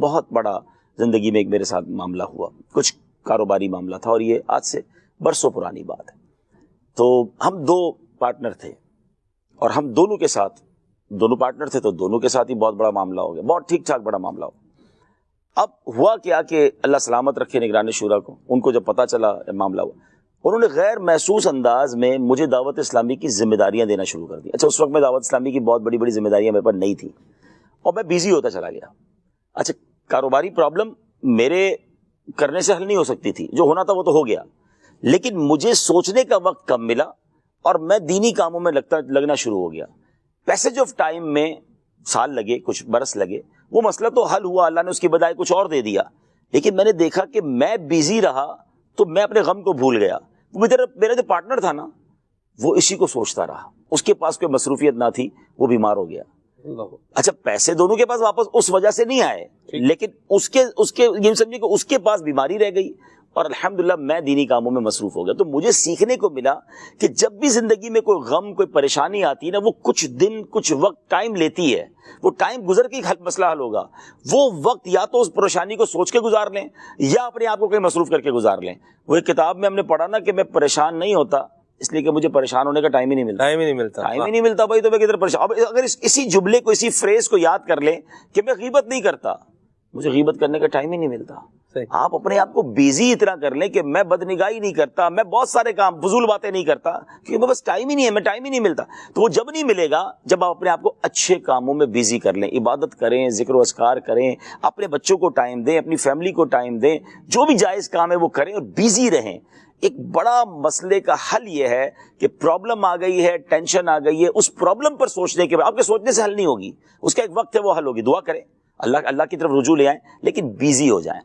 بہت بڑا زندگی میں ایک میرے ساتھ معاملہ ہوا، کچھ کاروباری معاملہ تھا، اور یہ آج سے برسوں پرانی بات ہے۔ تو ہم 2 پارٹنر تھے، اور ہم دونوں کے ساتھ، دونوں پارٹنر تھے تو دونوں کے ساتھ ہی بہت بڑا معاملہ ہو گیا، بہت ٹھیک ٹھاک بڑا معاملہ ہو۔ اب ہوا کیا کہ اللہ سلامت رکھے نگران شورا کو، ان کو جب پتا چلا معاملہ ہوا، انہوں نے غیر محسوس انداز میں مجھے دعوت اسلامی کی ذمہ داریاں دینا شروع کر دی۔ اچھا، اس وقت میں دعوت اسلامی کی بہت بڑی بڑی ذمہ داریاں میرے پاس نہیں تھی، اور میں بیزی ہوتا چلا گیا۔ اچھا، کاروباری پرابلم میرے کرنے سے حل نہیں ہو سکتی تھی، جو ہونا تھا وہ تو ہو گیا، لیکن مجھے سوچنے کا وقت کم ملا، اور میں دینی کاموں میں لگنا شروع ہو گیا۔ پیسج آف ٹائم میں سال لگے، کچھ برس لگے، وہ مسئلہ تو حل ہوا، اللہ نے اس کی بدائے کچھ اور دے دیا، لیکن میں نے دیکھا کہ میں بیزی رہا تو میں اپنے غم کو بھول گیا۔ میرا جو پارٹنر تھا نا، وہ اسی کو سوچتا رہا، اس کے پاس کوئی مصروفیت نہ تھی، وہ بیمار ہو گیا۔ اچھا، پیسے دونوں کے پاس واپس اس وجہ سے نہیں آئے، لیکن اس کے یہ سمجھے کہ اس کے پاس بیماری رہ گئی، اور الحمدللہ میں دینی کاموں میں مصروف ہو گیا۔ تو مجھے سیکھنے کو ملا کہ جب بھی زندگی میں کوئی غم، کوئی پریشانی آتی ہے نا، وہ کچھ دن، کچھ وقت ٹائم لیتی ہے، وہ ٹائم گزر کے مسئلہ حل ہوگا۔ وہ وقت یا تو اس پریشانی کو سوچ کے گزار لیں، یا اپنے آپ کو کہیں مصروف کر کے گزار لیں۔ وہ ایک کتاب میں ہم نے پڑھا نا کہ میں پریشان نہیں ہوتا اس لیے کہ مجھے پریشان ہونے کا ٹائم ہی نہیں ملتا بھائی، تو میں کدھر پریشان۔ اب اگر اسی جملے کو، اسی فریز کو یاد کر لیں کہ میں غیبت نہیں کرتا، مجھے غیبت کرنے کا ٹائم ہی نہیں ملتا۔ آپ اپنے آپ کو بیزی اتنا کر لیں کہ میں بدنگاہی نہیں کرتا، میں بہت سارے کام، فضول باتیں نہیں کرتا، کیونکہ میں بس ٹائم ہی نہیں ہے، میں ٹائم ہی نہیں ملتا۔ تو وہ جب نہیں ملے گا جب آپ اپنے آپ کو اچھے کاموں میں بیزی کر لیں، عبادت کریں، ذکر و اذکار کریں، اپنے بچوں کو ٹائم دیں، اپنی فیملی کو ٹائم دیں، جو بھی جائز کام ہے وہ کریں اور بیزی رہیں۔ ایک بڑا مسئلے کا حل یہ ہے کہ پرابلم آ گئی ہے، ٹینشن آ گئی ہے، اس پرابلم پر سوچنے کے بعد، آپ کے سوچنے سے حل نہیں ہوگی، اس کا ایک وقت ہے وہ حل ہوگی۔ دعا کریں، اللہ کی طرف رجوع لے آئیں، لیکن بیزی ہو جائیں۔